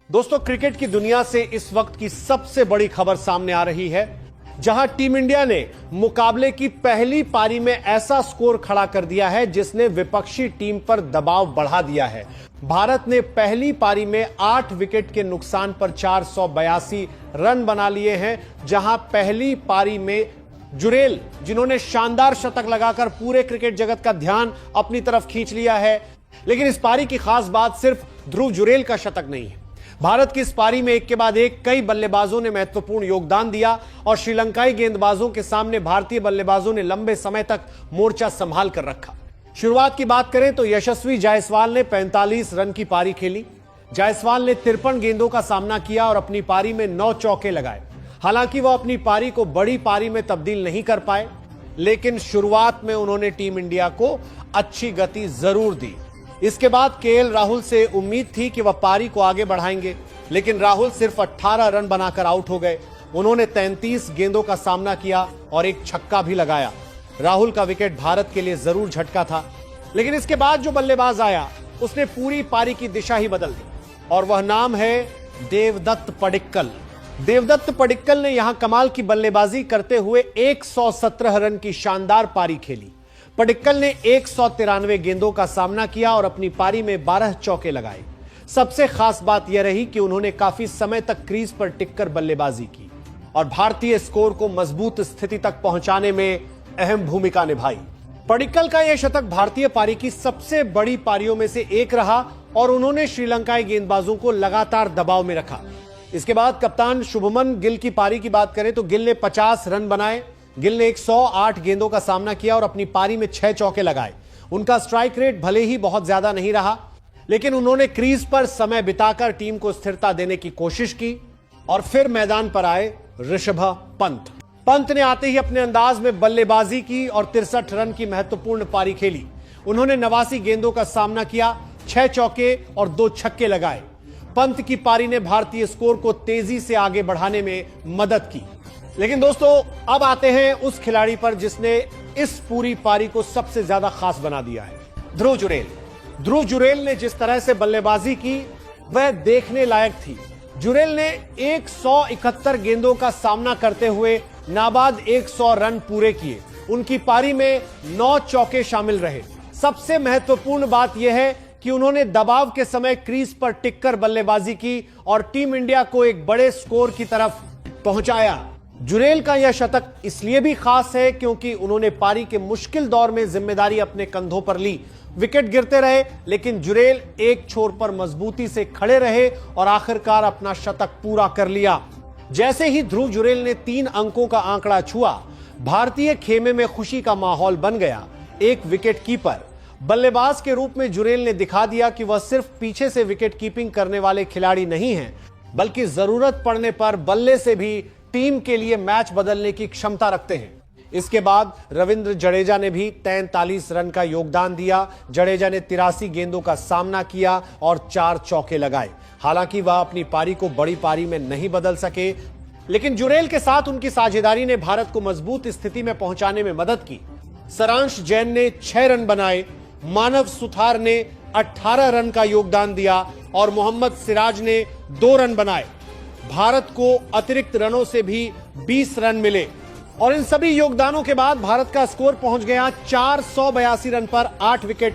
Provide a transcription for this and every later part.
दोस्तों, क्रिकेट की दुनिया से इस वक्त की सबसे बड़ी खबर सामने आ रही है, जहां टीम इंडिया ने मुकाबले की पहली पारी में ऐसा स्कोर खड़ा कर दिया है जिसने विपक्षी टीम पर दबाव बढ़ा दिया है। भारत ने पहली पारी में 8 विकेट के नुकसान पर 482 रन बना लिए हैं, जहां पहली पारी में जुरेल, जिन्होंने शानदार शतक लगाकर पूरे क्रिकेट जगत का ध्यान अपनी तरफ खींच लिया है। लेकिन इस पारी की खास बात सिर्फ ध्रुव जुरेल का शतक नहीं है। भारत की इस पारी में एक के बाद एक कई बल्लेबाजों ने महत्वपूर्ण योगदान दिया और श्रीलंकाई गेंदबाजों के सामने भारतीय बल्लेबाजों ने लंबे समय तक मोर्चा संभाल कर रखा। शुरुआत की बात करें तो यशस्वी जायसवाल ने 45 रन की पारी खेली। जायसवाल ने 53 गेंदों का सामना किया और अपनी पारी में 9 चौके लगाए। हालांकि वह अपनी पारी को बड़ी पारी में तब्दील नहीं कर पाए, लेकिन शुरुआत में उन्होंने टीम इंडिया को अच्छी गति जरूर दी। इसके बाद केएल राहुल से उम्मीद थी कि वह पारी को आगे बढ़ाएंगे, लेकिन राहुल सिर्फ 18 रन बनाकर आउट हो गए। उन्होंने 33 गेंदों का सामना किया और एक छक्का भी लगाया। राहुल का विकेट भारत के लिए जरूर झटका था, लेकिन इसके बाद जो बल्लेबाज आया उसने पूरी पारी की दिशा ही बदल दी, और वह नाम है देवदत्त पडिक्कल। देवदत्त पडिक्कल ने यहां कमाल की बल्लेबाजी करते हुए 117 रन की शानदार पारी खेली। पडिक्कल ने 193 गेंदों का सामना किया और अपनी पारी में 12 चौके लगाए। सबसे खास बात यह रही कि उन्होंने काफी समय तक क्रीज पर टिककर बल्लेबाजी की और भारतीय स्कोर को मजबूत स्थिति तक पहुंचाने में अहम भूमिका निभाई। पडिक्कल का यह शतक भारतीय पारी की सबसे बड़ी पारियों में से एक रहा और उन्होंने श्रीलंकाई गेंदबाजों को लगातार दबाव में रखा। इसके बाद कप्तान शुभमन गिल की पारी की बात करें तो गिल ने 50 रन बनाए। गिल ने 108 गेंदों का सामना किया और अपनी पारी में 6 चौके लगाए। उनका स्ट्राइक रेट भले ही बहुत ज्यादा नहीं रहा, लेकिन उन्होंने क्रीज पर समय बिताकर टीम को स्थिरता देने की कोशिश की। और फिर मैदान पर आए ऋषभ पंत। पंत ने आते ही अपने अंदाज में बल्लेबाजी की और 63 रन की महत्वपूर्ण पारी खेली। उन्होंने 89 गेंदों का सामना किया, 6 चौके और 2 छक्के लगाए। पंत की पारी ने भारतीय स्कोर को तेजी से आगे बढ़ाने में मदद की। लेकिन दोस्तों, अब आते हैं उस खिलाड़ी पर जिसने इस पूरी पारी को सबसे ज्यादा खास बना दिया है, ध्रुव जुरेल। ध्रुव जुरेल ने जिस तरह से बल्लेबाजी की वह देखने लायक थी। जुरेल ने 171 गेंदों का सामना करते हुए नाबाद 100 रन पूरे किए। उनकी पारी में 9 चौके शामिल रहे। सबसे महत्वपूर्ण बात यह है कि उन्होंने दबाव के समय क्रीज पर टिककर बल्लेबाजी की और टीम इंडिया को एक बड़े स्कोर की तरफ पहुंचाया। जुरेल का यह शतक इसलिए भी खास है क्योंकि उन्होंने पारी के मुश्किल दौर में जिम्मेदारी अपने कंधों पर ली। विकेट गिरते रहे, लेकिन जुरेल एक छोर पर मजबूती से खड़े रहे और आखिरकार अपना शतक पूरा कर लिया। जैसे ही ध्रुव जुरेल ने 3 अंकों का आंकड़ा छुआ, भारतीय खेमे में खुशी का माहौल बन गया। एक विकेट कीपर बल्लेबाज के रूप में जुरेल ने दिखा दिया कि वह सिर्फ पीछे से विकेट कीपिंग करने वाले खिलाड़ी नहीं हैं, बल्कि जरूरत पड़ने पर बल्ले से भी टीम के लिए मैच बदलने की क्षमता रखते हैं। इसके बाद रविंद्र जडेजा ने भी 43 रन का योगदान दिया। जडेजा ने 83 गेंदों का सामना किया और 4 चौके लगाए। हालांकि वह अपनी पारी को बड़ी पारी में नहीं बदल सके, लेकिन जुरेल के साथ उनकी साझेदारी ने भारत को मजबूत स्थिति में पहुंचाने में मदद की। सारांश जैन ने 6 रन बनाए, मानव सुथार ने 18 रन का योगदान दिया और मोहम्मद सिराज ने 2 रन बनाए। भारत को अतिरिक्त रनों से भी 20 रन मिले और इन सभी योगदानों के बाद भारत का स्कोर पहुंच गया 482 रन पर 8 विकेट।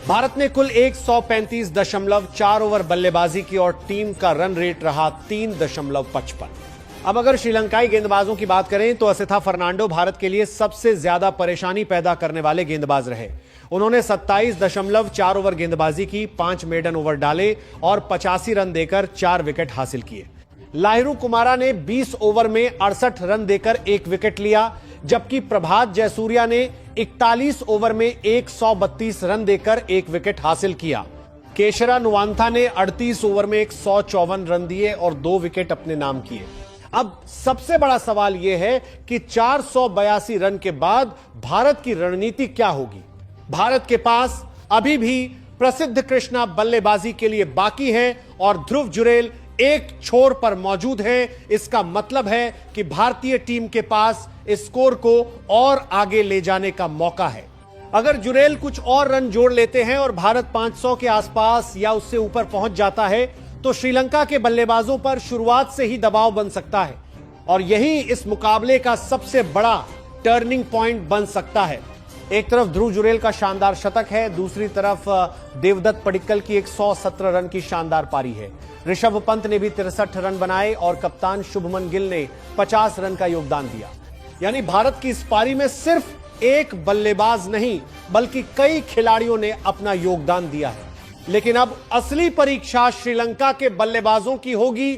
भारत ने कुल 135.4 ओवर बल्लेबाजी की और टीम का रन रेट रहा 3.55। अब अगर श्रीलंकाई गेंदबाजों की बात करें तो असिथा फर्नांडो भारत के लिए सबसे ज्यादा परेशानी पैदा करने वाले गेंदबाज रहे। उन्होंने 27.4 ओवर गेंदबाजी की, 5 मेडन ओवर डाले और 85 रन देकर 4 विकेट हासिल किए। लाहिरू कुमारा ने 20 ओवर में 68 रन देकर 1 विकेट लिया, जबकि प्रभात जयसूर्या ने 41 ओवर में 132 रन देकर 1 विकेट हासिल किया। केशरा नुवांथा ने 38 ओवर में 154 रन दिए और 2 विकेट अपने नाम किए। अब सबसे बड़ा सवाल यह है कि 482 रन के बाद भारत की रणनीति क्या होगी। भारत के पास अभी भी प्रसिद्ध कृष्णा बल्लेबाजी के लिए बाकी है और ध्रुव जुरेल एक छोर पर मौजूद है। इसका मतलब है कि भारतीय टीम के पास स्कोर को और आगे ले जाने का मौका है। अगर जुरेल कुछ और रन जोड़ लेते हैं और भारत 500 के आसपास या उससे ऊपर पहुंच जाता है तो श्रीलंका के बल्लेबाजों पर शुरुआत से ही दबाव बन सकता है और यही इस मुकाबले का सबसे बड़ा टर्निंग पॉइंट बन सकता है। एक तरफ ध्रुव जुरेल का शानदार शतक है, दूसरी तरफ देवदत्त पडिक्कल की 117 रन की शानदार पारी है। ऋषभ पंत ने भी 63 रन बनाए और कप्तान शुभमन गिल ने 50 रन का योगदान दिया। यानी भारत की इस पारी में सिर्फ एक बल्लेबाज नहीं बल्कि कई खिलाड़ियों ने अपना योगदान दिया है। लेकिन अब असली परीक्षा श्रीलंका के बल्लेबाजों की होगी,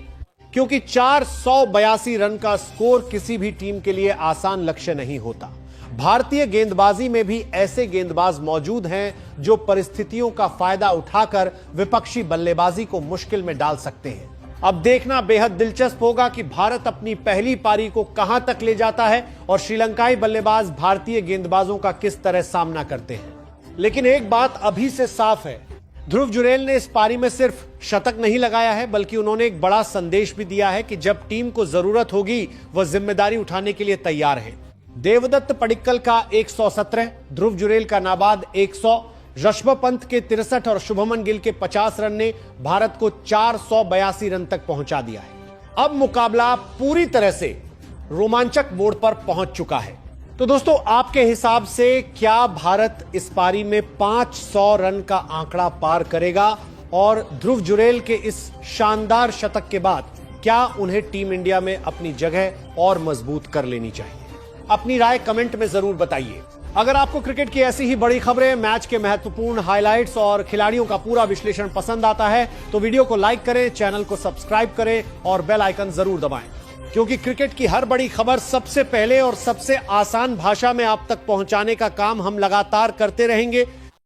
क्योंकि 482 रन का स्कोर किसी भी टीम के लिए आसान लक्ष्य नहीं होता। भारतीय गेंदबाजी में भी ऐसे गेंदबाज मौजूद हैं जो परिस्थितियों का फायदा उठाकर विपक्षी बल्लेबाजी को मुश्किल में डाल सकते हैं। अब देखना बेहद दिलचस्प होगा कि भारत अपनी पहली पारी को कहां तक ले जाता है और श्रीलंकाई बल्लेबाज भारतीय गेंदबाजों का किस तरह सामना करते हैं। लेकिन एक बात अभी से साफ है, ध्रुव जुरेल ने इस पारी में सिर्फ शतक नहीं लगाया है बल्कि उन्होंने एक बड़ा संदेश भी दिया है कि जब टीम को जरूरत होगी वह जिम्मेदारी उठाने के लिए तैयार है। देवदत्त पडिक्कल का 117, ध्रुव जुरेल का नाबाद 100, ऋषभ पंत के 63 और शुभमन गिल के 50 रन ने भारत को 482 रन तक पहुंचा दिया है। अब मुकाबला पूरी तरह से रोमांचक मोड़ पर पहुंच चुका है। तो दोस्तों, आपके हिसाब से क्या भारत इस पारी में 500 रन का आंकड़ा पार करेगा और ध्रुव जुरेल के इस शानदार शतक के बाद क्या उन्हें टीम इंडिया में अपनी जगह और मजबूत कर लेनी चाहिए? अपनी राय कमेंट में जरूर बताइए। अगर आपको क्रिकेट की ऐसी ही बड़ी खबरें, मैच के महत्वपूर्ण हाइलाइट्स और खिलाड़ियों का पूरा विश्लेषण पसंद आता है तो वीडियो को लाइक करें, चैनल को सब्सक्राइब करें और बेल आइकन जरूर दबाएं, क्योंकि क्रिकेट की हर बड़ी खबर सबसे पहले और सबसे आसान भाषा में आप तक पहुंचाने का काम हम लगातार करते रहेंगे।